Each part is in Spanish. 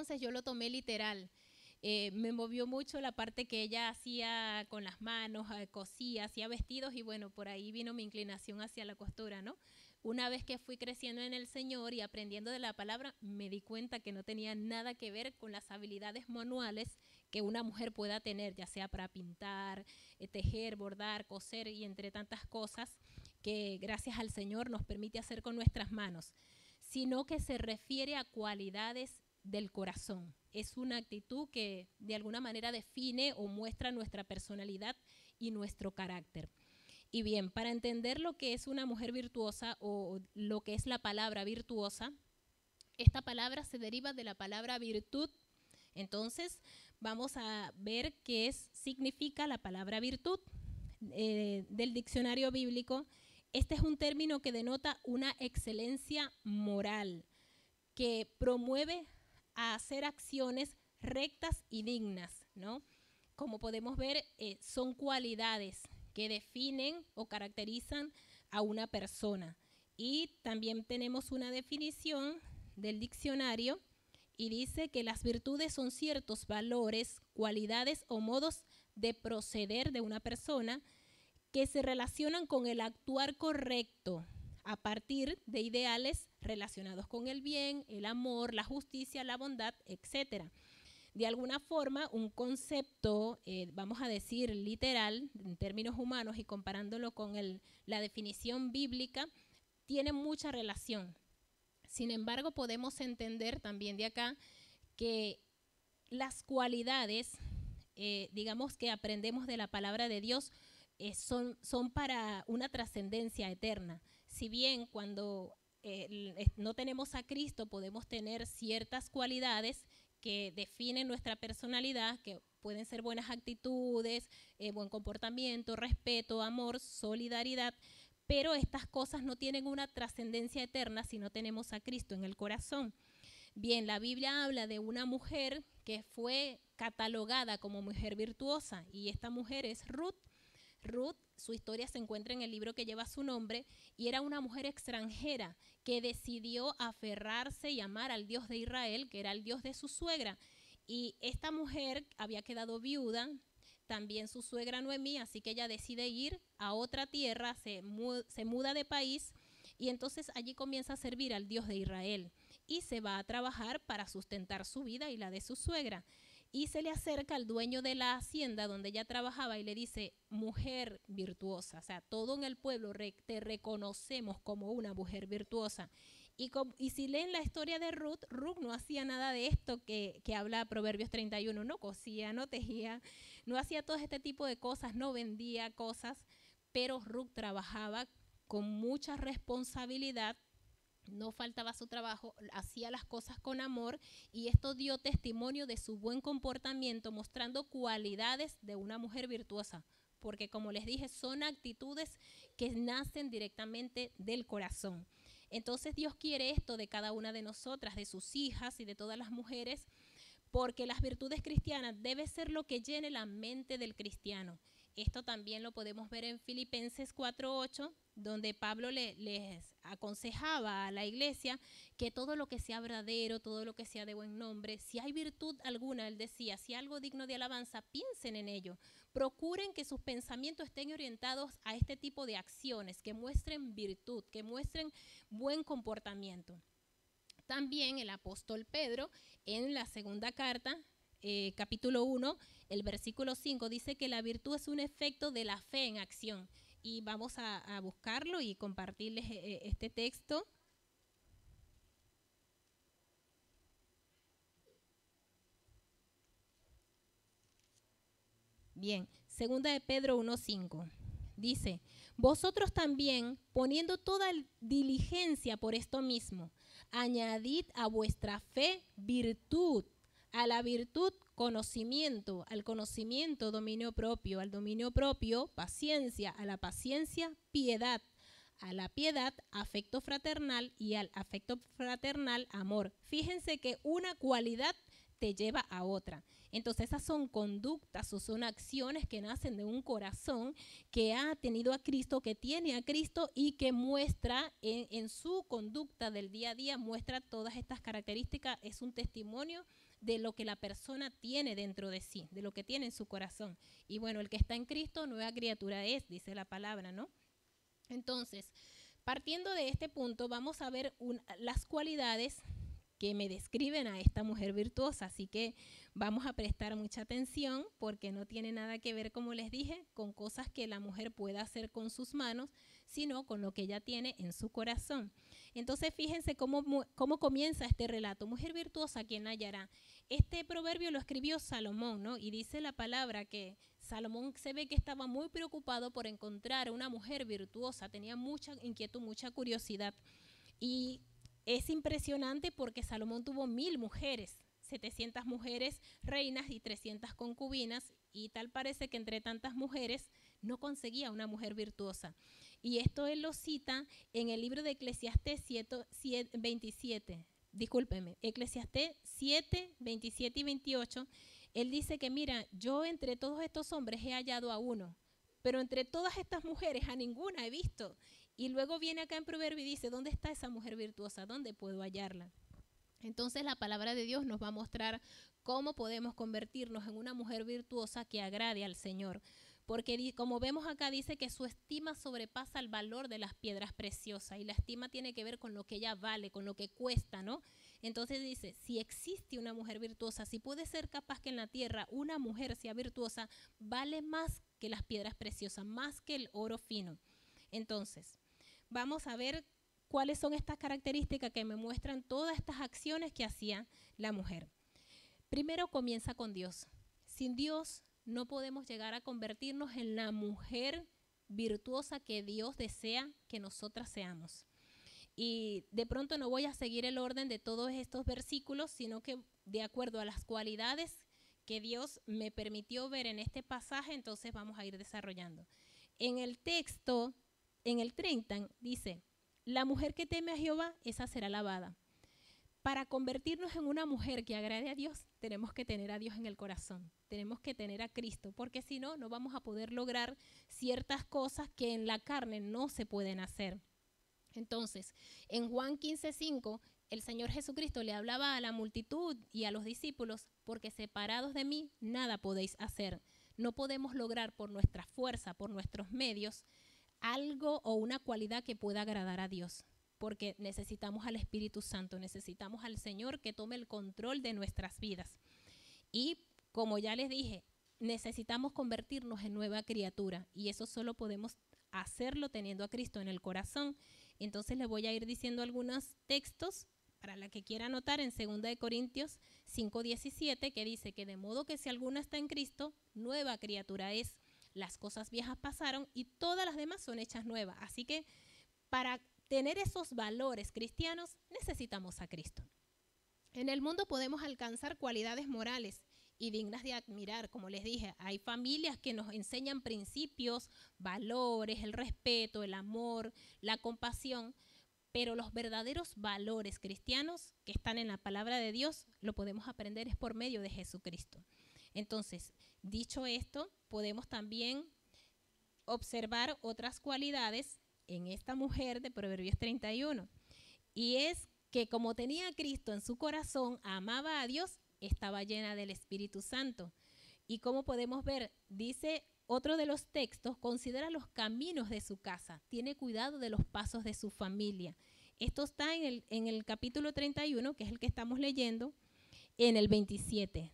entonces yo lo tomé literal. Me movió mucho la parte que ella hacía con las manos, cosía, hacía vestidos y bueno, por ahí vino mi inclinación hacia la costura, ¿no? Una vez que fui creciendo en el Señor y aprendiendo de la palabra, me di cuenta que no tenía nada que ver con las habilidades manuales que una mujer pueda tener, ya sea para pintar, tejer, bordar, coser y entre tantas cosas que gracias al Señor nos permite hacer con nuestras manos, sino que se refiere a cualidades del corazón. Es una actitud que de alguna manera define o muestra nuestra personalidad y nuestro carácter. Y bien, para entender lo que es una mujer virtuosa o lo que es la palabra virtuosa, esta palabra se deriva de la palabra virtud. Entonces, vamos a ver significa la palabra virtud del diccionario bíblico. Este es un término que denota una excelencia moral que promueve a hacer acciones rectas y dignas, ¿no? Como podemos ver, son cualidades que definen o caracterizan a una persona. Y también tenemos una definición del diccionario y dice que las virtudes son ciertos valores, cualidades o modos de proceder de una persona que se relacionan con el actuar correcto a partir de ideales relacionados con el bien, el amor, la justicia, la bondad, etc. De alguna forma, un concepto, vamos a decir, literal, en términos humanos y comparándolo con la definición bíblica, tiene mucha relación. Sin embargo, podemos entender también de acá que las cualidades, digamos que aprendemos de la palabra de Dios, son para una trascendencia eterna. Si bien cuando no tenemos a Cristo podemos tener ciertas cualidades que definen nuestra personalidad, que pueden ser buenas actitudes, buen comportamiento, respeto, amor, solidaridad, pero estas cosas no tienen una trascendencia eterna si no tenemos a Cristo en el corazón. Bien, la Biblia habla de una mujer que fue catalogada como mujer virtuosa y esta mujer es Ruth. Ruth, su historia se encuentra en el libro que lleva su nombre y era una mujer extranjera que decidió aferrarse y amar al Dios de Israel, que era el Dios de su suegra. Y esta mujer había quedado viuda, también su suegra Noemí, así que ella decide ir a otra tierra, se muda de país y entonces allí comienza a servir al Dios de Israel y se va a trabajar para sustentar su vida y la de su suegra. Y se le acerca al dueño de la hacienda donde ella trabajaba y le dice, mujer virtuosa, o sea, todo en el pueblo te reconocemos como una mujer virtuosa. Y si leen la historia de Ruth, Ruth no hacía nada de esto que habla Proverbios 31, no cosía, no tejía, no hacía todo este tipo de cosas, no vendía cosas, pero Ruth trabajaba con mucha responsabilidad, no faltaba su trabajo, hacía las cosas con amor y esto dio testimonio de su buen comportamiento, mostrando cualidades de una mujer virtuosa, porque como les dije, son actitudes que nacen directamente del corazón. Entonces Dios quiere esto de cada una de nosotras, de sus hijas y de todas las mujeres, porque las virtudes cristianas debe ser lo que llene la mente del cristiano. Esto también lo podemos ver en Filipenses 4:8, donde Pablo les aconsejaba a la iglesia que todo lo que sea verdadero, todo lo que sea de buen nombre, si hay virtud alguna, él decía, si hay algo digno de alabanza, piensen en ello. Procuren que sus pensamientos estén orientados a este tipo de acciones, que muestren virtud, que muestren buen comportamiento. También el apóstol Pedro en la segunda carta, capítulo 1, el versículo 5, dice que la virtud es un efecto de la fe en acción. Y vamos a buscarlo y compartirles este texto. Bien, segunda de Pedro 1:5. Dice, vosotros también, poniendo toda diligencia por esto mismo, añadid a vuestra fe virtud, a la virtud conocimiento, al conocimiento dominio propio, al dominio propio paciencia, a la paciencia piedad, a la piedad afecto fraternal y al afecto fraternal amor. Fíjense que una cualidad te lleva a otra. Entonces esas son conductas o son acciones que nacen de un corazón que ha tenido a Cristo, que tiene a Cristo y que muestra en su conducta del día a día, muestra todas estas características. Es un testimonio de lo que la persona tiene dentro de sí, de lo que tiene en su corazón. Y bueno, el que está en Cristo, nueva criatura es, dice la palabra, ¿no? Entonces, partiendo de este punto, vamos a ver las cualidades que me describen a esta mujer virtuosa. Así que vamos a prestar mucha atención porque no tiene nada que ver, como les dije, con cosas que la mujer pueda hacer con sus manos, sino con lo que ella tiene en su corazón. Entonces, fíjense cómo comienza este relato. Mujer virtuosa, ¿quién hallará? Este proverbio lo escribió Salomón, ¿no? Y dice la palabra que Salomón se ve que estaba muy preocupado por encontrar una mujer virtuosa. Tenía mucha inquietud, mucha curiosidad. Y es impresionante porque Salomón tuvo 1000 mujeres, 700 mujeres reinas y 300 concubinas, y tal parece que entre tantas mujeres no conseguía una mujer virtuosa. Y esto él lo cita en el libro de Eclesiastés 7, 27 y 28. Él dice que mira, yo entre todos estos hombres he hallado a uno, pero entre todas estas mujeres a ninguna he visto. Y luego viene acá en Proverbio y dice, ¿dónde está esa mujer virtuosa? ¿Dónde puedo hallarla? Entonces la palabra de Dios nos va a mostrar cómo podemos convertirnos en una mujer virtuosa que agrade al Señor. Porque como vemos acá dice que su estima sobrepasa el valor de las piedras preciosas, y la estima tiene que ver con lo que ella vale, con lo que cuesta, ¿no? Entonces dice, si existe una mujer virtuosa, si puede ser capaz que en la tierra una mujer sea virtuosa, vale más que las piedras preciosas, más que el oro fino. Entonces, vamos a ver cuáles son estas características que me muestran todas estas acciones que hacía la mujer. Primero comienza con Dios. Sin Dios no podemos llegar a convertirnos en la mujer virtuosa que Dios desea que nosotras seamos. Y de pronto no voy a seguir el orden de todos estos versículos, sino que de acuerdo a las cualidades que Dios me permitió ver en este pasaje, entonces vamos a ir desarrollando. En el texto, en el 30, dice, la mujer que teme a Jehová, esa será alabada. Para convertirnos en una mujer que agrade a Dios, tenemos que tener a Dios en el corazón, tenemos que tener a Cristo, porque si no, no vamos a poder lograr ciertas cosas que en la carne no se pueden hacer. Entonces, en Juan 15:5, el Señor Jesucristo le hablaba a la multitud y a los discípulos, porque separados de mí, nada podéis hacer. No podemos lograr por nuestra fuerza, por nuestros medios, algo o una cualidad que pueda agradar a Dios, porque necesitamos al Espíritu Santo, necesitamos al Señor que tome el control de nuestras vidas. Y como ya les dije, necesitamos convertirnos en nueva criatura, y eso solo podemos hacerlo teniendo a Cristo en el corazón. Entonces les voy a ir diciendo algunos textos para la que quiera anotar en 2 Corintios 5:17, que dice que de modo que si alguna está en Cristo, nueva criatura es. Las cosas viejas pasaron y todas las demás son hechas nuevas. Así que para tener esos valores cristianos necesitamos a Cristo. En el mundo podemos alcanzar cualidades morales y dignas de admirar. Como les dije, hay familias que nos enseñan principios, valores, el respeto, el amor, la compasión, pero los verdaderos valores cristianos que están en la palabra de Dios lo podemos aprender es por medio de Jesucristo. Entonces, dicho esto, podemos también observar otras cualidades en esta mujer de Proverbios 31, y es que como tenía a Cristo en su corazón, amaba a Dios, estaba llena del Espíritu Santo. Y como podemos ver, dice otro de los textos, considera los caminos de su casa, tiene cuidado de los pasos de su familia. Esto está en el capítulo 31, que es el que estamos leyendo, en el 27.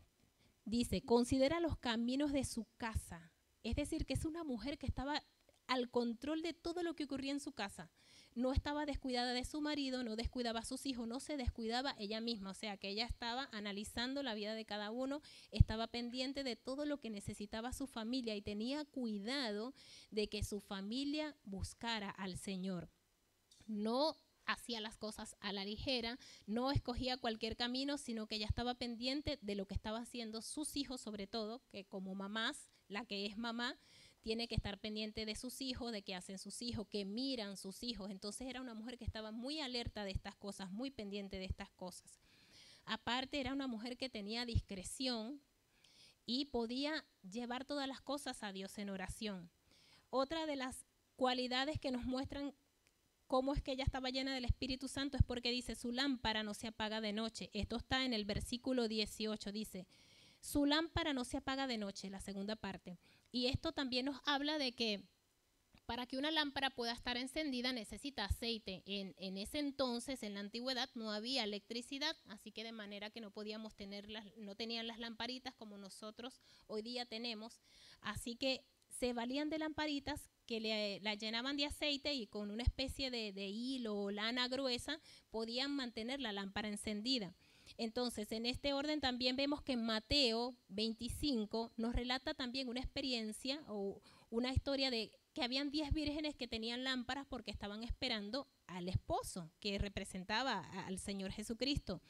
Dice, considera los caminos de su casa. Es decir, que es una mujer que estaba al control de todo lo que ocurría en su casa. No estaba descuidada de su marido, no descuidaba a sus hijos, no se descuidaba ella misma. O sea, que ella estaba analizando la vida de cada uno, estaba pendiente de todo lo que necesitaba su familia y tenía cuidado de que su familia buscara al Señor. No hacía las cosas a la ligera, no escogía cualquier camino, sino que ella estaba pendiente de lo que estaban haciendo sus hijos, sobre todo, que como mamás, la que es mamá, tiene que estar pendiente de sus hijos, de qué hacen sus hijos, qué miran sus hijos. Entonces era una mujer que estaba muy alerta de estas cosas, muy pendiente de estas cosas. Aparte, era una mujer que tenía discreción y podía llevar todas las cosas a Dios en oración. Otra de las cualidades que nos muestran cómo es que ella estaba llena del Espíritu Santo es porque dice, su lámpara no se apaga de noche. Esto está en el versículo 18, dice, su lámpara no se apaga de noche, la segunda parte. Y esto también nos habla de que para que una lámpara pueda estar encendida necesita aceite. En ese entonces, en la antigüedad, no había electricidad, así que de manera que no podíamos no tenían las lamparitas como nosotros hoy día tenemos. Así que se valían de lamparitas que la llenaban de aceite y con una especie de hilo o lana gruesa podían mantener la lámpara encendida. Entonces, en este orden también vemos que en Mateo 25 nos relata también una experiencia o una historia de que habían 10 vírgenes que tenían lámparas porque estaban esperando al esposo que representaba al Señor Jesucristo.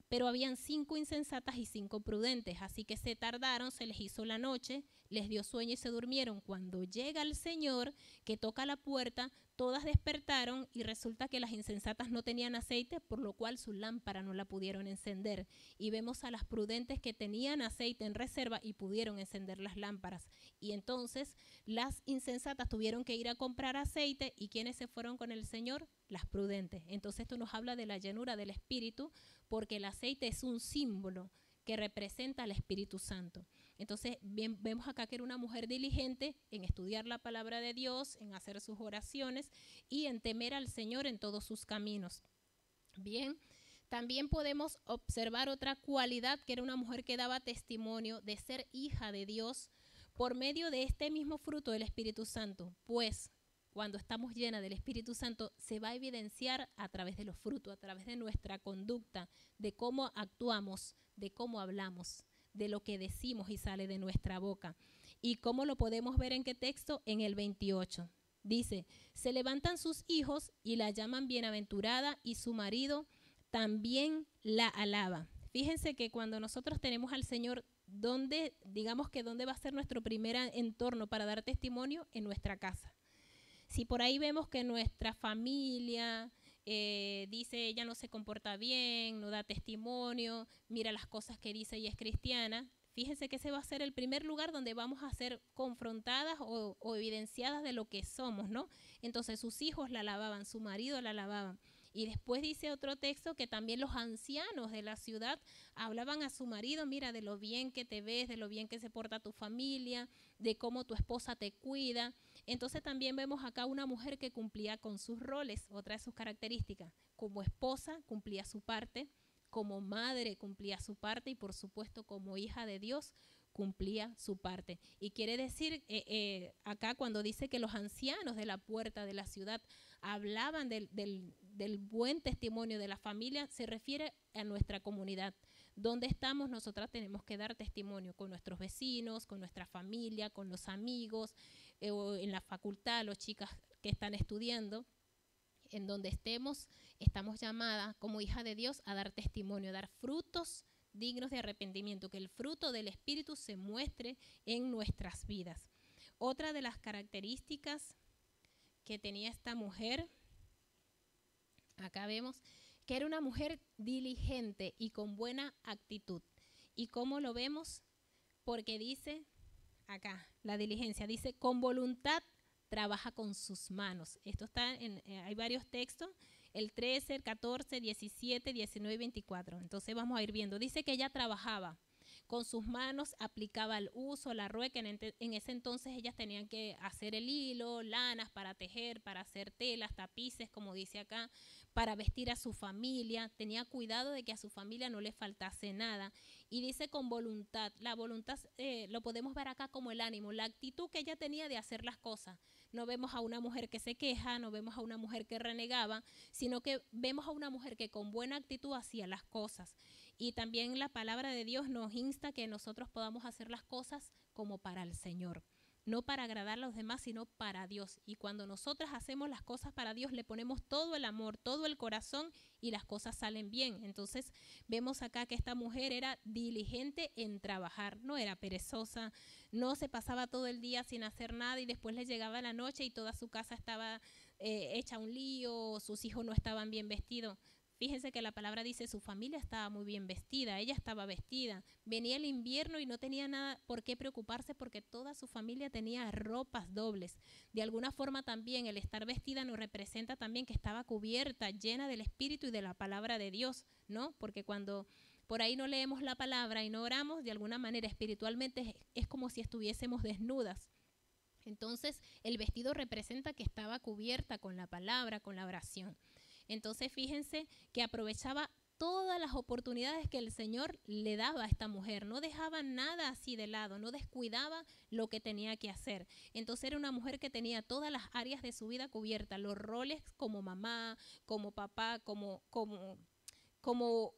Pero habían 5 insensatas y 5 prudentes, así que se tardaron, se les hizo la noche, les dio sueño y se durmieron. Cuando llega el Señor, que toca la puerta, todas despertaron y resulta que las insensatas no tenían aceite, por lo cual su lámpara no la pudieron encender. Y vemos a las prudentes que tenían aceite en reserva y pudieron encender las lámparas. Y entonces las insensatas tuvieron que ir a comprar aceite. ¿Y quiénes se fueron con el Señor? Las prudentes. Entonces esto nos habla de la llenura del Espíritu, porque el aceite es un símbolo que representa al Espíritu Santo. Entonces vemos acá que era una mujer diligente en estudiar la palabra de Dios, en hacer sus oraciones y en temer al Señor en todos sus caminos. Bien, también podemos observar otra cualidad, que era una mujer que daba testimonio de ser hija de Dios por medio de este mismo fruto del Espíritu Santo, pues cuando estamos llenas del Espíritu Santo, se va a evidenciar a través de los frutos, a través de nuestra conducta, de cómo actuamos, de cómo hablamos, de lo que decimos y sale de nuestra boca. ¿Y cómo lo podemos ver en qué texto? En el 28. Dice, se levantan sus hijos y la llaman bienaventurada y su marido también la alaba. Fíjense que cuando nosotros tenemos al Señor, ¿dónde va a ser nuestro primer entorno para dar testimonio? En nuestra casa. Si por ahí vemos que nuestra familia dice ella no se comporta bien, no da testimonio, mira las cosas que dice y es cristiana, fíjense que ese va a ser el primer lugar donde vamos a ser confrontadas o evidenciadas de lo que somos, ¿no? Entonces sus hijos la alababan, su marido la alababan. Y después dice otro texto que también los ancianos de la ciudad hablaban a su marido, mira, de lo bien que te ves, de lo bien que se porta tu familia, de cómo tu esposa te cuida. Entonces también vemos acá una mujer que cumplía con sus roles, otra de sus características. Como esposa cumplía su parte, como madre cumplía su parte y por supuesto como hija de Dios cumplía su parte. Y quiere decir acá cuando dice que los ancianos de la puerta de la ciudad hablaban del buen testimonio de la familia, se refiere a nuestra comunidad. Donde estamos, nosotras tenemos que dar testimonio con nuestros vecinos, con nuestra familia, con los amigos, o en la facultad, los chicas que están estudiando. En donde estemos, estamos llamadas como hija de Dios a dar testimonio, a dar frutos dignos de arrepentimiento, que el fruto del Espíritu se muestre en nuestras vidas. Otra de las características que tenía esta mujer, acá vemos que era una mujer diligente y con buena actitud. ¿Y cómo lo vemos? Porque dice acá, la diligencia, dice con voluntad trabaja con sus manos. Esto está hay varios textos, el 13, el 14, 17, 19 y 24. Entonces vamos a ir viendo. Dice que ella trabajaba con sus manos, aplicaba el uso, la rueca. En ese entonces ellas tenían que hacer el hilo, lanas para tejer, para hacer telas, tapices, como dice acá, para vestir a su familia. Tenía cuidado de que a su familia no le faltase nada. Y dice con voluntad. La voluntad lo podemos ver acá como el ánimo, la actitud que ella tenía de hacer las cosas. No vemos a una mujer que se queja, no vemos a una mujer que renegaba, sino que vemos a una mujer que con buena actitud hacía las cosas. Y también la palabra de Dios nos insta que nosotros podamos hacer las cosas como para el Señor. No para agradar a los demás, sino para Dios. Y cuando nosotras hacemos las cosas para Dios, le ponemos todo el amor, todo el corazón y las cosas salen bien. Entonces vemos acá que esta mujer era diligente en trabajar, no era perezosa, no se pasaba todo el día sin hacer nada y después le llegaba la noche y toda su casa estaba hecha un lío, sus hijos no estaban bien vestidos. Fíjense que la palabra dice, su familia estaba muy bien vestida, ella estaba vestida. Venía el invierno y no tenía nada por qué preocuparse porque toda su familia tenía ropas dobles. De alguna forma también el estar vestida nos representa también que estaba cubierta, llena del Espíritu y de la palabra de Dios, ¿no? Porque cuando por ahí no leemos la palabra y no oramos, de alguna manera espiritualmente es como si estuviésemos desnudas. Entonces el vestido representa que estaba cubierta con la palabra, con la oración. Entonces fíjense que aprovechaba todas las oportunidades que el Señor le daba a esta mujer, no dejaba nada así de lado, no descuidaba lo que tenía que hacer. Entonces era una mujer que tenía todas las áreas de su vida cubiertas, los roles como mamá, como papá, como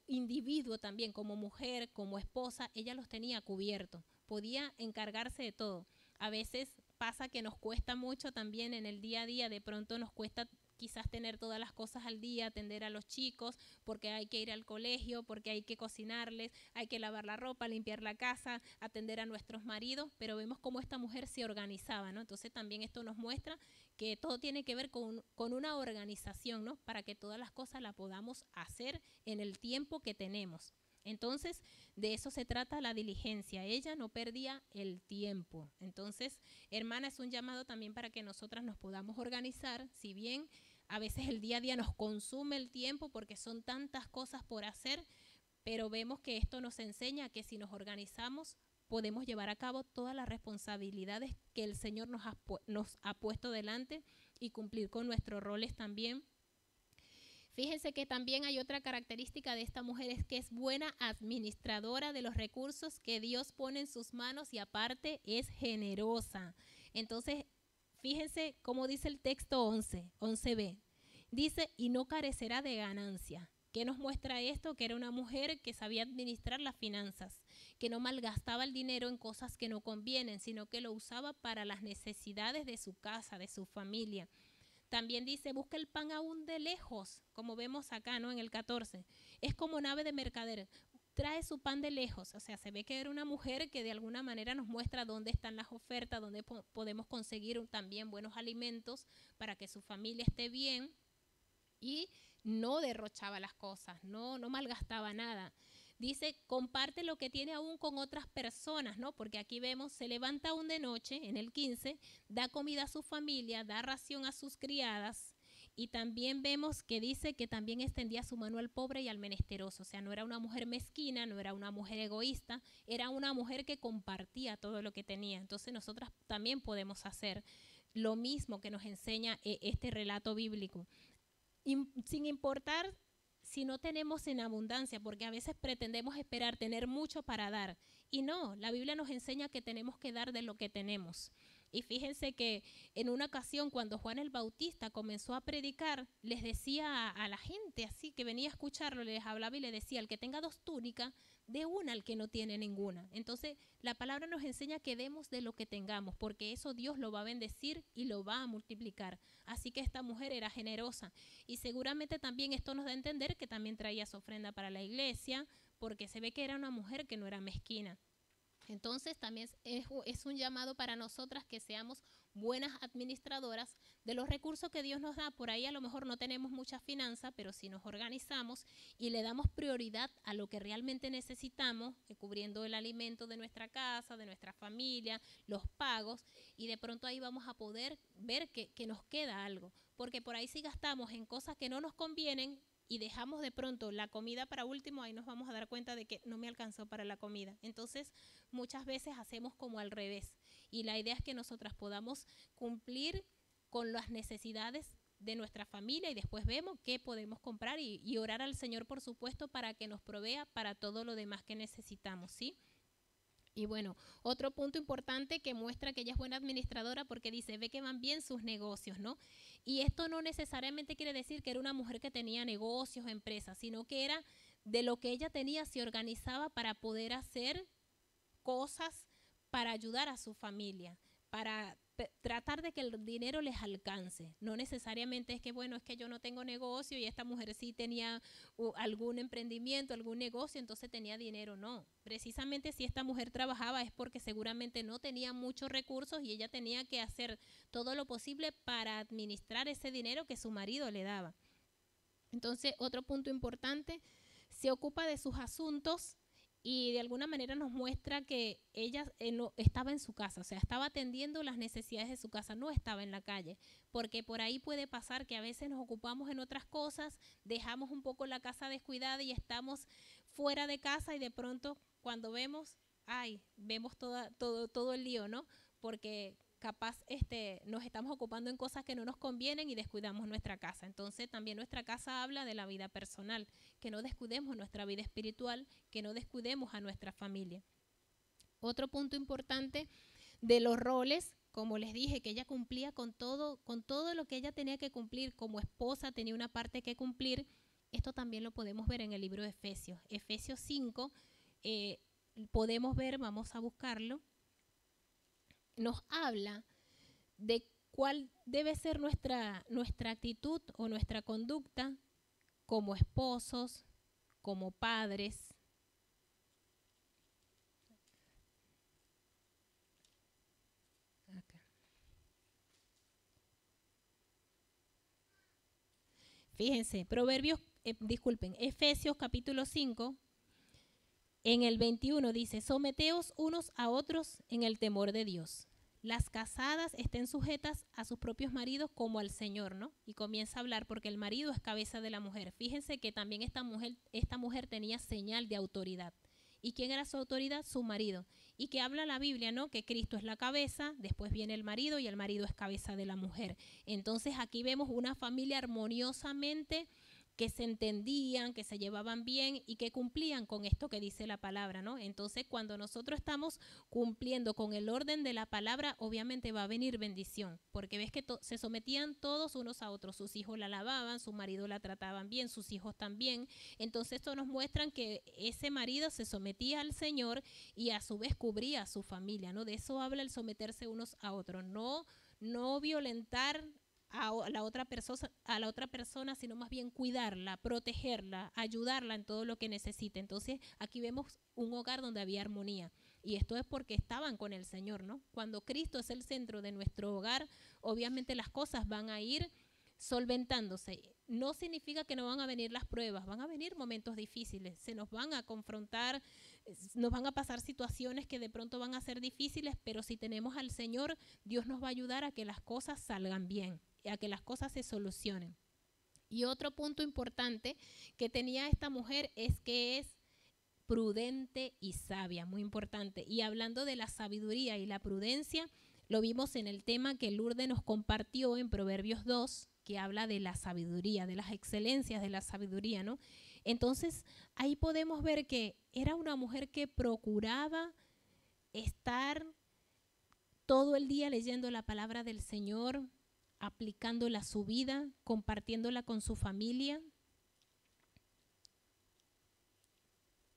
individuo también, como mujer, como esposa, ella los tenía cubiertos, podía encargarse de todo. A veces pasa que nos cuesta mucho también en el día a día, de pronto nos cuesta quizás tener todas las cosas al día, atender a los chicos, porque hay que ir al colegio, porque hay que cocinarles, hay que lavar la ropa, limpiar la casa, atender a nuestros maridos, pero vemos cómo esta mujer se organizaba, ¿no? Entonces también esto nos muestra que todo tiene que ver con una organización, ¿no? Para que todas las cosas las podamos hacer en el tiempo que tenemos. Entonces, de eso se trata la diligencia. Ella no perdía el tiempo. Entonces, hermana, es un llamado también para que nosotras nos podamos organizar, si bien a veces el día a día nos consume el tiempo porque son tantas cosas por hacer, pero vemos que esto nos enseña que si nos organizamos podemos llevar a cabo todas las responsabilidades que el Señor nos ha puesto delante y cumplir con nuestros roles también. Fíjense que también hay otra característica de esta mujer, es que es buena administradora de los recursos que Dios pone en sus manos y aparte es generosa. Entonces, fíjense cómo dice el texto 11b. Dice, y no carecerá de ganancia. ¿Qué nos muestra esto? Que era una mujer que sabía administrar las finanzas, que no malgastaba el dinero en cosas que no convienen, sino que lo usaba para las necesidades de su casa, de su familia. También dice, busca el pan aún de lejos, como vemos acá, ¿no? En el 14. Es como nave de mercader, trae su pan de lejos. O sea, se ve que era una mujer que de alguna manera nos muestra dónde están las ofertas, dónde podemos conseguir también buenos alimentos para que su familia esté bien, y no derrochaba las cosas, no malgastaba nada. Dice, comparte lo que tiene aún con otras personas, ¿no? Porque aquí vemos, se levanta aún de noche, en el 15, da comida a su familia, da ración a sus criadas, y también vemos que dice que también extendía su mano al pobre y al menesteroso. O sea, no era una mujer mezquina, no era una mujer egoísta, era una mujer que compartía todo lo que tenía. Entonces nosotras también podemos hacer lo mismo que nos enseña este relato bíblico. Sin importar si no tenemos en abundancia, porque a veces pretendemos esperar tener mucho para dar. Y no, la Biblia nos enseña que tenemos que dar de lo que tenemos. Y fíjense que en una ocasión cuando Juan el Bautista comenzó a predicar, les decía a la gente así que venía a escucharlo, les hablaba y le decía, el que tenga 2 túnicas, dé una al que no tiene ninguna. Entonces la palabra nos enseña que demos de lo que tengamos, porque eso Dios lo va a bendecir y lo va a multiplicar. Así que esta mujer era generosa. Y seguramente también esto nos da a entender que también traía su ofrenda para la iglesia, porque se ve que era una mujer que no era mezquina. Entonces también es un llamado para nosotras que seamos buenas administradoras de los recursos que Dios nos da. Por ahí a lo mejor no tenemos mucha finanza, pero si nos organizamos y le damos prioridad a lo que realmente necesitamos, cubriendo el alimento de nuestra casa, de nuestra familia, los pagos, y de pronto ahí vamos a poder ver que nos queda algo. Porque por ahí si gastamos en cosas que no nos convienen, y dejamos de pronto la comida para último, ahí nos vamos a dar cuenta de que no me alcanzó para la comida. Entonces, muchas veces hacemos como al revés. Y la idea es que nosotras podamos cumplir con las necesidades de nuestra familia y después vemos qué podemos comprar y orar al Señor, por supuesto, para que nos provea para todo lo demás que necesitamos, ¿sí? Y bueno, otro punto importante que muestra que ella es buena administradora porque dice, ve que van bien sus negocios, ¿no? Y esto no necesariamente quiere decir que era una mujer que tenía negocios, empresas, sino que era de lo que ella tenía, se organizaba para poder hacer cosas para ayudar a su familia, para tratar de que el dinero les alcance. No necesariamente es que, bueno, es que yo no tengo negocio y esta mujer sí tenía algún emprendimiento, algún negocio, entonces tenía dinero. No, precisamente si esta mujer trabajaba es porque seguramente no tenía muchos recursos y ella tenía que hacer todo lo posible para administrar ese dinero que su marido le daba. Entonces, otro punto importante, se ocupa de sus asuntos y de alguna manera nos muestra que ella no, estaba en su casa, o sea, estaba atendiendo las necesidades de su casa, no estaba en la calle, porque por ahí puede pasar que a veces nos ocupamos en otras cosas, dejamos un poco la casa descuidada y estamos fuera de casa y de pronto cuando vemos, vemos todo el lío, ¿no? Porque capaz nos estamos ocupando en cosas que no nos convienen y descuidamos nuestra casa. Entonces también nuestra casa habla de la vida personal, que no descuidemos nuestra vida espiritual, que no descuidemos a nuestra familia. Otro punto importante de los roles, como les dije, que ella cumplía con todo lo que ella tenía que cumplir como esposa, tenía una parte que cumplir. Esto también lo podemos ver en el libro de Efesios. Efesios 5, podemos ver, vamos a buscarlo, nos habla de cuál debe ser nuestra actitud o nuestra conducta como esposos, como padres. Acá. Fíjense, Efesios capítulo 5, en el 21 dice, someteos unos a otros en el temor de Dios. Las casadas estén sujetas a sus propios maridos como al Señor, ¿no? Y comienza a hablar porque el marido es cabeza de la mujer. Fíjense que también esta mujer tenía señal de autoridad. ¿Y quién era su autoridad? Su marido. Y que habla la Biblia, ¿no? Que Cristo es la cabeza, después viene el marido y el marido es cabeza de la mujer. Entonces aquí vemos una familia armoniosamente que se entendían, que se llevaban bien y que cumplían con esto que dice la palabra, ¿no? Entonces, cuando nosotros estamos cumpliendo con el orden de la palabra, obviamente va a venir bendición, porque ves que se sometían todos unos a otros, sus hijos la alababan, su marido la trataban bien, sus hijos también. Entonces, esto nos muestra que ese marido se sometía al Señor y a su vez cubría a su familia, ¿no? De eso habla el someterse unos a otros, no violentar a la otra persona, sino más bien cuidarla, protegerla, ayudarla en todo lo que necesite. Entonces, aquí vemos un hogar donde había armonía. Y esto es porque estaban con el Señor, ¿no? Cuando Cristo es el centro de nuestro hogar, obviamente las cosas van a ir solventándose. No significa que no van a venir las pruebas, van a venir momentos difíciles, se nos van a confrontar, nos van a pasar situaciones que de pronto van a ser difíciles, pero si tenemos al Señor, Dios nos va a ayudar a que las cosas salgan bien, a que las cosas se solucionen. Y otro punto importante que tenía esta mujer es que es prudente y sabia, muy importante. Y hablando de la sabiduría y la prudencia, lo vimos en el tema que Lourdes nos compartió en Proverbios 2, que habla de la sabiduría, de las excelencias de la sabiduría, ¿no? Entonces, ahí podemos ver que era una mujer que procuraba estar todo el día leyendo la palabra del Señor, aplicándola a su vida, compartiéndola con su familia.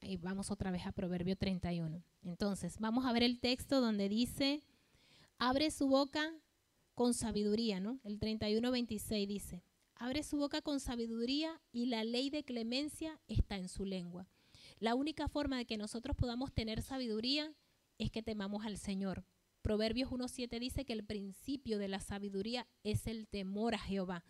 Ahí vamos otra vez a Proverbio 31. Entonces, vamos a ver el texto donde dice, abre su boca con sabiduría, ¿no? El 31:26 dice, abre su boca con sabiduría y la ley de clemencia está en su lengua. La única forma de que nosotros podamos tener sabiduría es que temamos al Señor. Proverbios 1:7 dice que el principio de la sabiduría es el temor a Jehová.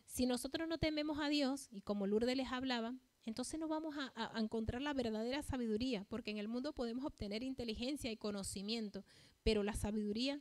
Si nosotros no tememos a Dios, y como Lourdes les hablaba, entonces no vamos a encontrar la verdadera sabiduría, porque en el mundo podemos obtener inteligencia y conocimiento, pero la sabiduría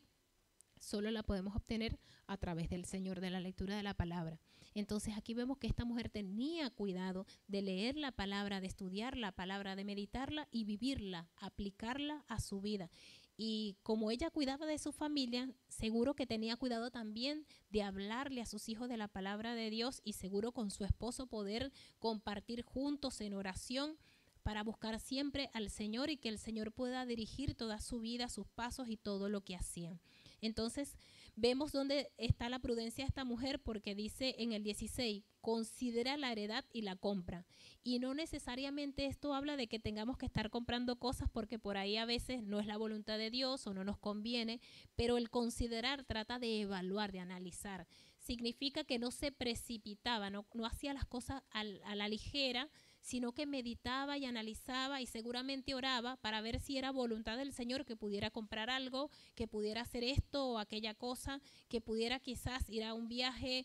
solo la podemos obtener a través del Señor, de la lectura de la palabra. Entonces aquí vemos que esta mujer tenía cuidado de leer la palabra, de estudiar la palabra, de meditarla y vivirla, aplicarla a su vida. Y como ella cuidaba de su familia, seguro que tenía cuidado también de hablarle a sus hijos de la palabra de Dios y seguro con su esposo poder compartir juntos en oración para buscar siempre al Señor y que el Señor pueda dirigir toda su vida, sus pasos y todo lo que hacían. Entonces, vemos dónde está la prudencia de esta mujer porque dice en el 16, considera la heredad y la compra. Y no necesariamente esto habla de que tengamos que estar comprando cosas porque por ahí a veces no es la voluntad de Dios o no nos conviene, pero el considerar trata de evaluar, de analizar. Significa que no se precipitaba, no hacía las cosas a la ligera, sino que meditaba y analizaba y seguramente oraba para ver si era voluntad del Señor que pudiera comprar algo, que pudiera hacer esto o aquella cosa, que pudiera quizás ir a un viaje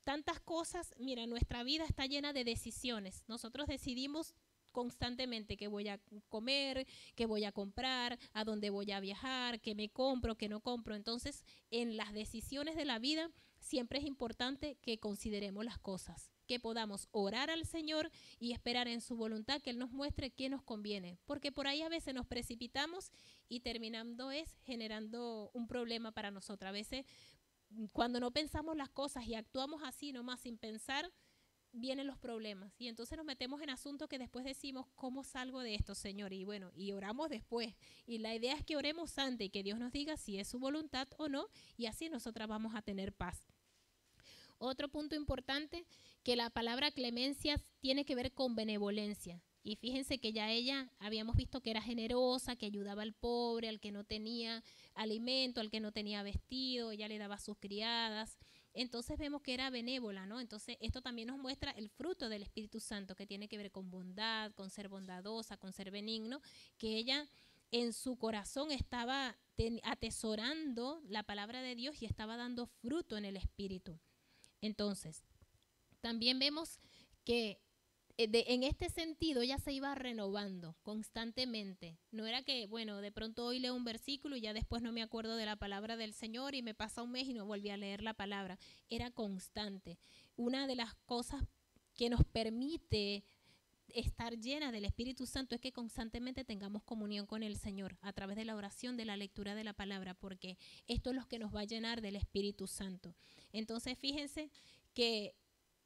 tantas cosas. Mira, nuestra vida está llena de decisiones. Nosotros decidimos constantemente qué voy a comer, qué voy a comprar, a dónde voy a viajar, qué me compro, qué no compro. Entonces, en las decisiones de la vida siempre es importante que consideremos las cosas, que podamos orar al Señor y esperar en su voluntad que Él nos muestre qué nos conviene, porque por ahí a veces nos precipitamos y terminando generando un problema para nosotros. A veces cuando no pensamos las cosas y actuamos así nomás sin pensar, vienen los problemas y entonces nos metemos en asuntos que después decimos, ¿cómo salgo de esto, Señor? Y bueno, y oramos después. Y la idea es que oremos antes y que Dios nos diga si es su voluntad o no, y así nosotras vamos a tener paz. Otro punto importante, que la palabra clemencia tiene que ver con benevolencia. Y fíjense que ya ella habíamos visto que era generosa, que ayudaba al pobre, al que no tenía alimento, al que no tenía vestido, ella le daba a sus criadas. Entonces vemos que era benévola, ¿no? Entonces esto también nos muestra el fruto del Espíritu Santo, que tiene que ver con bondad, con ser bondadosa, con ser benigno, que ella en su corazón estaba atesorando la palabra de Dios y estaba dando fruto en el Espíritu. Entonces, también vemos que en este sentido ella se iba renovando constantemente. No era que, bueno, de pronto hoy leo un versículo y ya después no me acuerdo de la palabra del Señor y me pasa un mes y no volví a leer la palabra. Era constante. Una de las cosas que nos permite estar llena del Espíritu Santo es que constantemente tengamos comunión con el Señor a través de la oración, de la lectura de la palabra, porque esto es lo que nos va a llenar del Espíritu Santo. Entonces, fíjense que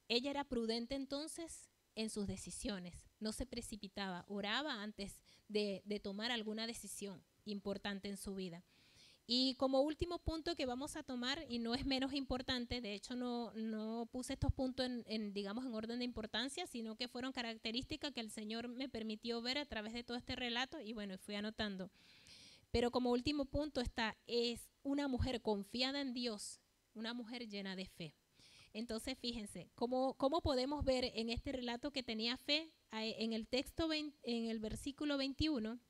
ella era prudente entonces en sus decisiones, no se precipitaba, oraba antes de tomar alguna decisión importante en su vida. Y como último punto que vamos a tomar, y no es menos importante, de hecho no puse estos puntos digamos, en orden de importancia, sino que fueron características que el Señor me permitió ver a través de todo este relato y bueno, fui anotando. Pero como último punto es una mujer confiada en Dios, una mujer llena de fe. Entonces, fíjense, ¿cómo podemos ver en este relato que tenía fe? En el texto, en el versículo 21,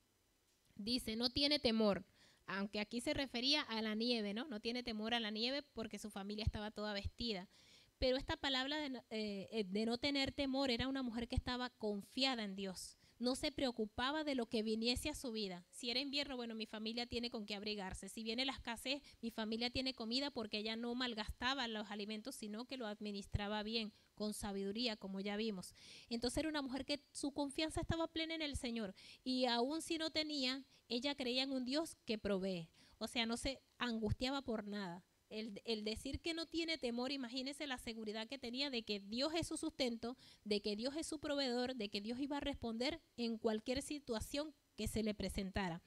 dice, no tiene temor, aunque aquí se refería a la nieve, ¿no? No tiene temor a la nieve porque su familia estaba toda vestida. Pero esta palabra de no tener temor era una mujer que estaba confiada en Dios. No se preocupaba de lo que viniese a su vida. Si era invierno, bueno, mi familia tiene con qué abrigarse. Si viene la escasez, mi familia tiene comida porque ella no malgastaba los alimentos, sino que lo administraba bien, con sabiduría, como ya vimos. Entonces era una mujer que su confianza estaba plena en el Señor. Y aún si no tenía, ella creía en un Dios que provee. O sea, no se angustiaba por nada. El decir que no tiene temor, imagínense la seguridad que tenía de que Dios es su sustento, de que Dios es su proveedor, de que Dios iba a responder en cualquier situación que se le presentara.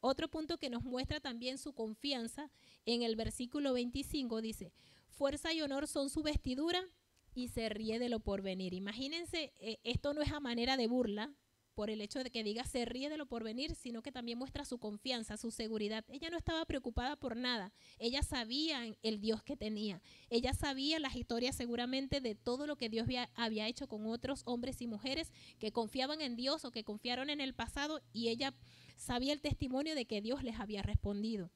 Otro punto que nos muestra también su confianza, en el versículo 25 dice, fuerza y honor son su vestidura y se ríe de lo porvenir. Imagínense, esto no es a manera de burla, por el hecho de que diga se ríe de lo porvenir, sino que también muestra su confianza, su seguridad. Ella no estaba preocupada por nada. Ella sabía el Dios que tenía. Ella sabía las historias seguramente de todo lo que Dios había hecho con otros hombres y mujeres que confiaban en Dios o que confiaron en el pasado, y ella sabía el testimonio de que Dios les había respondido.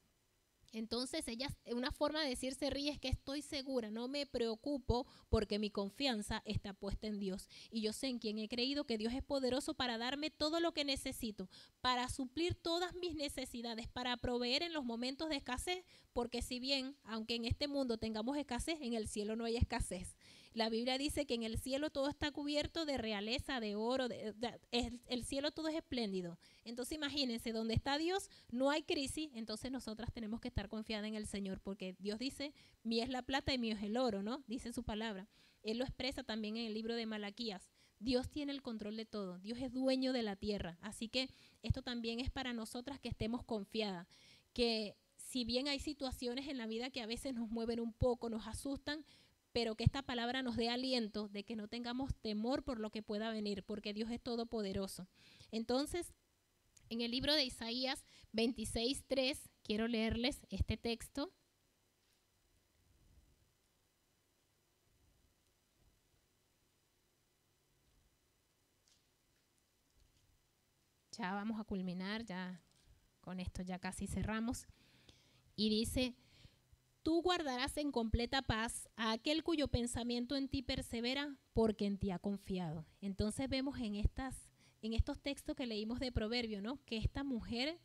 Entonces una forma de decir se ríe es que estoy segura, no me preocupo porque mi confianza está puesta en Dios. Y yo sé en quien he creído, que Dios es poderoso para darme todo lo que necesito, para suplir todas mis necesidades, para proveer en los momentos de escasez, porque si bien, aunque en este mundo tengamos escasez, en el cielo no hay escasez. La Biblia dice que en el cielo todo está cubierto de realeza, de oro, el cielo todo es espléndido. Entonces imagínense, donde está Dios no hay crisis, entonces nosotras tenemos que estar confiadas en el Señor, porque Dios dice, mía es la plata y mío es el oro, ¿no? Dice su palabra. Él lo expresa también en el libro de Malaquías. Dios tiene el control de todo, Dios es dueño de la tierra, así que esto también es para nosotras que estemos confiadas, que si bien hay situaciones en la vida que a veces nos mueven un poco, nos asustan, pero que esta palabra nos dé aliento de que no tengamos temor por lo que pueda venir, porque Dios es todopoderoso. Entonces, en el libro de Isaías 26:3, quiero leerles este texto. Ya vamos a culminar, ya con esto ya casi cerramos. Y dice, Tú guardarás en completa paz a aquel cuyo pensamiento en ti persevera, porque en ti ha confiado. Entonces vemos en estos textos que leímos de Proverbio, ¿no? Que esta mujer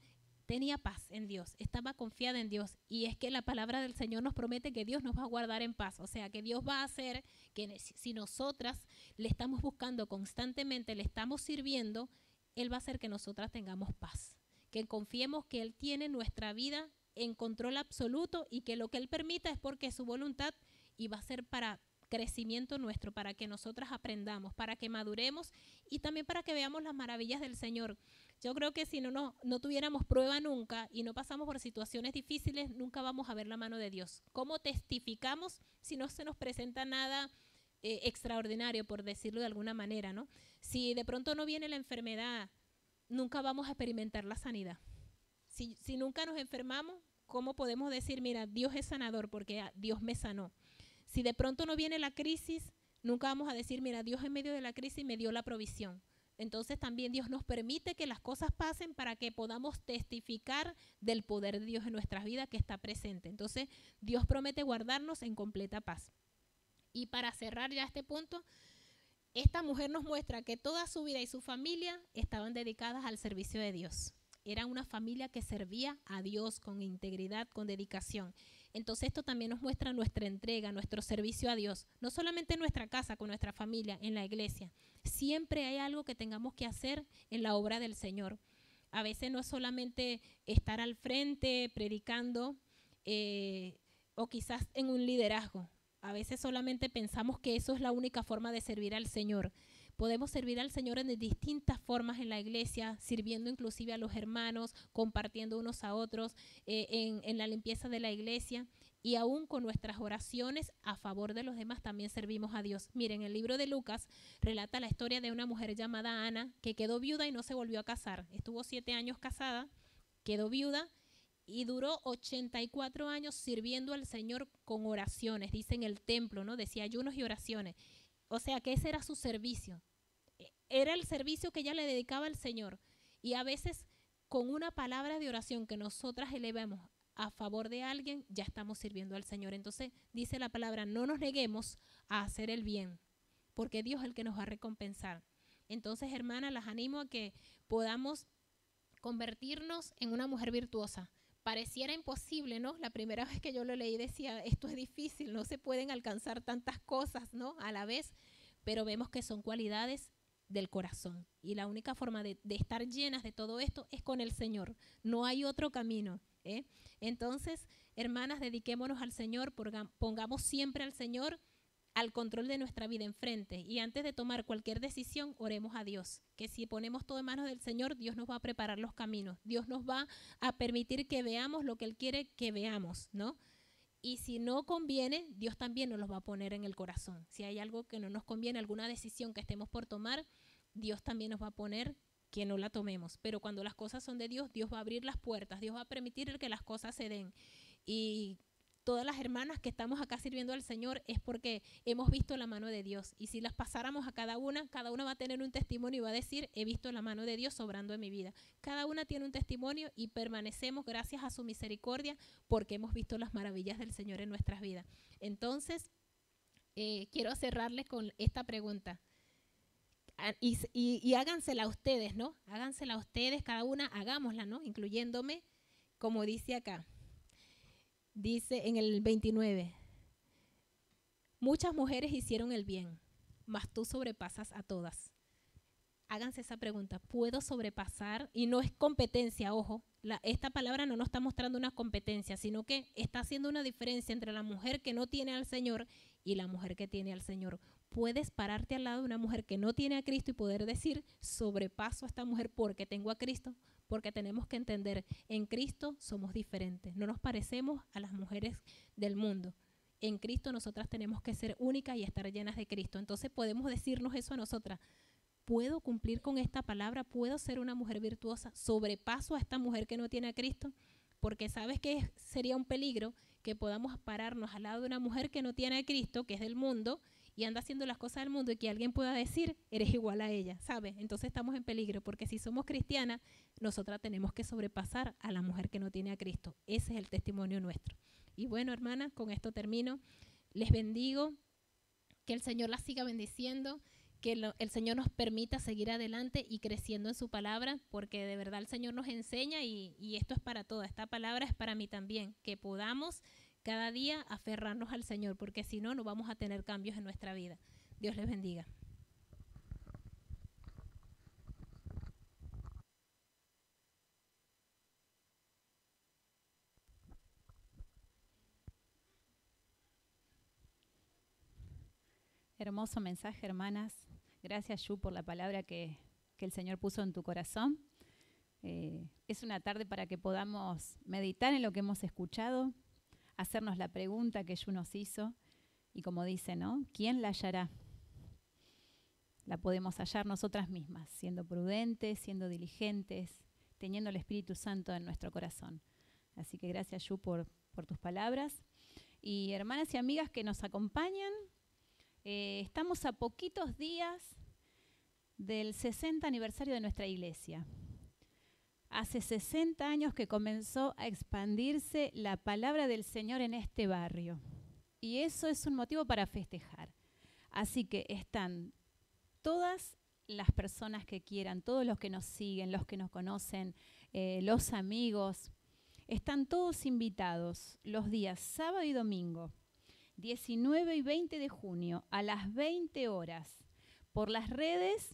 tenía paz en Dios, estaba confiada en Dios. Y es que la palabra del Señor nos promete que Dios nos va a guardar en paz. O sea, que Dios va a hacer que si nosotras le estamos buscando constantemente, le estamos sirviendo, Él va a hacer que nosotras tengamos paz. Que confiemos que Él tiene nuestra vida en control absoluto y que lo que Él permita es porque es su voluntad y va a ser para crecimiento nuestro, para que nosotras aprendamos, para que maduremos y también para que veamos las maravillas del Señor. Yo creo que si no tuviéramos prueba nunca y no pasamos por situaciones difíciles, nunca vamos a ver la mano de Dios. ¿Cómo testificamos si no se nos presenta nada extraordinario, por decirlo de alguna manera, ¿no? Si de pronto no viene la enfermedad, nunca vamos a experimentar la sanidad. Si nunca nos enfermamos, ¿cómo podemos decir, mira, Dios es sanador porque Dios me sanó? Si de pronto no viene la crisis, nunca vamos a decir, mira, Dios en medio de la crisis me dio la provisión. Entonces también Dios nos permite que las cosas pasen para que podamos testificar del poder de Dios en nuestras vidas que está presente. Entonces Dios promete guardarnos en completa paz. Y para cerrar ya este punto, esta mujer nos muestra que toda su vida y su familia estaban dedicadas al servicio de Dios. Era una familia que servía a Dios con integridad, con dedicación. Entonces esto también nos muestra nuestra entrega, nuestro servicio a Dios. No solamente en nuestra casa, con nuestra familia, en la iglesia. Siempre hay algo que tengamos que hacer en la obra del Señor. A veces no es solamente estar al frente, predicando, o quizás en un liderazgo. A veces solamente pensamos que eso es la única forma de servir al Señor. Podemos servir al Señor en distintas formas en la iglesia, sirviendo inclusive a los hermanos, compartiendo unos a otros, en la limpieza de la iglesia y aún con nuestras oraciones a favor de los demás también servimos a Dios. Miren, el libro de Lucas relata la historia de una mujer llamada Ana que quedó viuda y no se volvió a casar. Estuvo 7 años casada, quedó viuda y duró 84 años sirviendo al Señor con oraciones, dice en el templo, ¿no? Decía ayunos y oraciones. O sea que ese era su servicio. Era el servicio que ella le dedicaba al Señor. Y a veces con una palabra de oración que nosotras elevemos a favor de alguien, ya estamos sirviendo al Señor. Entonces dice la palabra, no nos neguemos a hacer el bien, porque Dios es el que nos va a recompensar. Entonces, hermanas, las animo a que podamos convertirnos en una mujer virtuosa. Pareciera imposible, ¿no? La primera vez que yo lo leí decía, esto es difícil, no se pueden alcanzar tantas cosas, ¿no? A la vez, pero vemos que son cualidades del corazón. Y la única forma de estar llenas de todo esto es con el Señor. No hay otro camino, ¿eh? Entonces, hermanas, dediquémonos al Señor, pongamos siempre al Señor al control de nuestra vida enfrente. Y antes de tomar cualquier decisión, oremos a Dios. Que si ponemos todo en manos del Señor, Dios nos va a preparar los caminos. Dios nos va a permitir que veamos lo que Él quiere que veamos, ¿no? Y si no conviene, Dios también nos los va a poner en el corazón. Si hay algo que no nos conviene, alguna decisión que estemos por tomar, Dios también nos va a poner que no la tomemos. Pero cuando las cosas son de Dios, Dios va a abrir las puertas, Dios va a permitir que las cosas se den. Y todas las hermanas que estamos acá sirviendo al Señor es porque hemos visto la mano de Dios. Y si las pasáramos a cada una va a tener un testimonio y va a decir, he visto la mano de Dios obrando en mi vida. Cada una tiene un testimonio y permanecemos gracias a su misericordia porque hemos visto las maravillas del Señor en nuestras vidas. Entonces, quiero cerrarles con esta pregunta. Y hágansela a ustedes, ¿no? Hágansela a ustedes, cada una, hagámosla, ¿no? Incluyéndome, como dice acá. Dice en el 29, muchas mujeres hicieron el bien, mas tú sobrepasas a todas. Háganse esa pregunta, ¿puedo sobrepasar? Y no es competencia, ojo, esta palabra no nos está mostrando una competencia, sino que está haciendo una diferencia entre la mujer que no tiene al Señor y la mujer que tiene al Señor. Puedes pararte al lado de una mujer que no tiene a Cristo y poder decir, sobrepaso a esta mujer porque tengo a Cristo. Porque tenemos que entender, en Cristo somos diferentes, no nos parecemos a las mujeres del mundo. En Cristo nosotras tenemos que ser únicas y estar llenas de Cristo. Entonces podemos decirnos eso a nosotras. ¿Puedo cumplir con esta palabra? ¿Puedo ser una mujer virtuosa? ¿Sobrepaso a esta mujer que no tiene a Cristo? Porque sabes que sería un peligro que podamos pararnos al lado de una mujer que no tiene a Cristo, que es del mundo, y anda haciendo las cosas del mundo y que alguien pueda decir, eres igual a ella, ¿sabes? Entonces estamos en peligro, porque si somos cristianas, nosotras tenemos que sobrepasar a la mujer que no tiene a Cristo. Ese es el testimonio nuestro. Y bueno, hermanas, con esto termino. Les bendigo, que el Señor las siga bendiciendo, que el Señor nos permita seguir adelante y creciendo en su palabra, porque de verdad el Señor nos enseña y esto es para todas. Esta palabra es para mí también, que podamos cada día aferrarnos al Señor, porque si no, no vamos a tener cambios en nuestra vida. Dios les bendiga. Hermoso mensaje, hermanas. Gracias, Yu, por la palabra que el Señor puso en tu corazón. Es una tarde para que podamos meditar en lo que hemos escuchado, hacernos la pregunta que Yu nos hizo. Y como dice, ¿no? ¿Quién la hallará? La podemos hallar nosotras mismas, siendo prudentes, siendo diligentes, teniendo el Espíritu Santo en nuestro corazón. Así que gracias, Yu, por tus palabras. Y hermanas y amigas que nos acompañan, estamos a poquitos días del 60 aniversario de nuestra iglesia. Hace 60 años que comenzó a expandirse la palabra del Señor en este barrio. Y eso es un motivo para festejar. Así que están todas las personas que quieran, todos los que nos siguen, los que nos conocen, los amigos, están todos invitados los días sábado y domingo, 19 y 20 de junio, a las 20 horas, por las redes,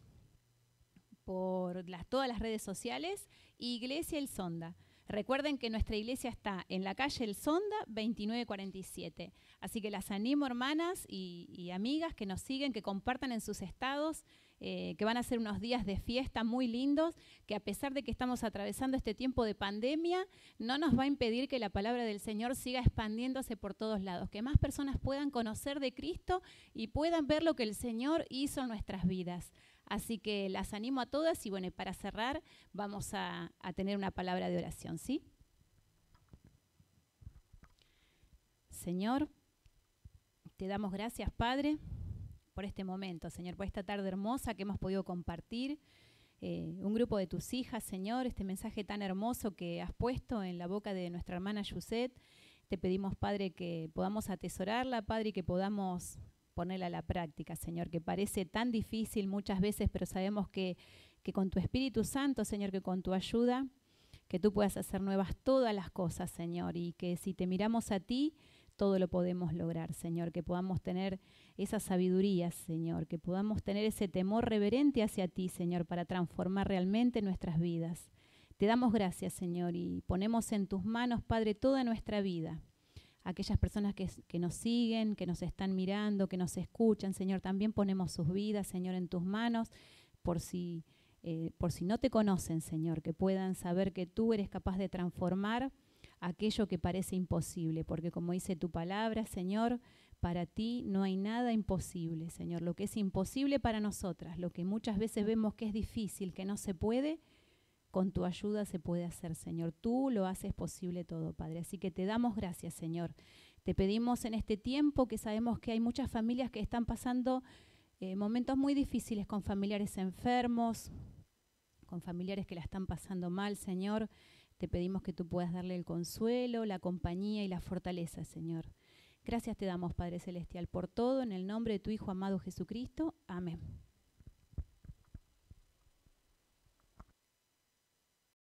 todas las redes sociales, Iglesia El Sonda. Recuerden que nuestra iglesia está en la calle El Sonda, 2947. Así que las animo, hermanas y amigas, que nos siguen, que compartan en sus estados, que van a ser unos días de fiesta muy lindos, que a pesar de que estamos atravesando este tiempo de pandemia, no nos va a impedir que la palabra del Señor siga expandiéndose por todos lados, que más personas puedan conocer de Cristo y puedan ver lo que el Señor hizo en nuestras vidas. Así que las animo a todas y bueno, y para cerrar vamos a tener una palabra de oración, ¿sí? Señor, te damos gracias, Padre, por este momento, Señor, por esta tarde hermosa que hemos podido compartir. Un grupo de tus hijas, Señor, este mensaje tan hermoso que has puesto en la boca de nuestra hermana Yuset. Te pedimos, Padre, que podamos atesorarla, Padre, y que podamos ponerla a la práctica, Señor, que parece tan difícil muchas veces, pero sabemos que con tu Espíritu Santo, Señor, que con tu ayuda, que tú puedas hacer nuevas todas las cosas, Señor, y que si te miramos a ti, todo lo podemos lograr, Señor, que podamos tener esa sabiduría, Señor, que podamos tener ese temor reverente hacia ti, Señor, para transformar realmente nuestras vidas. Te damos gracias, Señor, y ponemos en tus manos, Padre, toda nuestra vida. Aquellas personas que nos siguen, que nos están mirando, que nos escuchan, Señor, también ponemos sus vidas, Señor, en tus manos, por si no te conocen, Señor, que puedan saber que tú eres capaz de transformar aquello que parece imposible, porque como dice tu palabra, Señor, para ti no hay nada imposible, Señor. Lo que es imposible para nosotras, lo que muchas veces vemos que es difícil, que no se puede, con tu ayuda se puede hacer, Señor. Tú lo haces posible todo, Padre. Así que te damos gracias, Señor. Te pedimos en este tiempo que sabemos que hay muchas familias que están pasando momentos muy difíciles con familiares enfermos, con familiares que la están pasando mal, Señor. Te pedimos que tú puedas darle el consuelo, la compañía y la fortaleza, Señor. Gracias te damos, Padre Celestial, por todo, en el nombre de tu Hijo amado Jesucristo. Amén.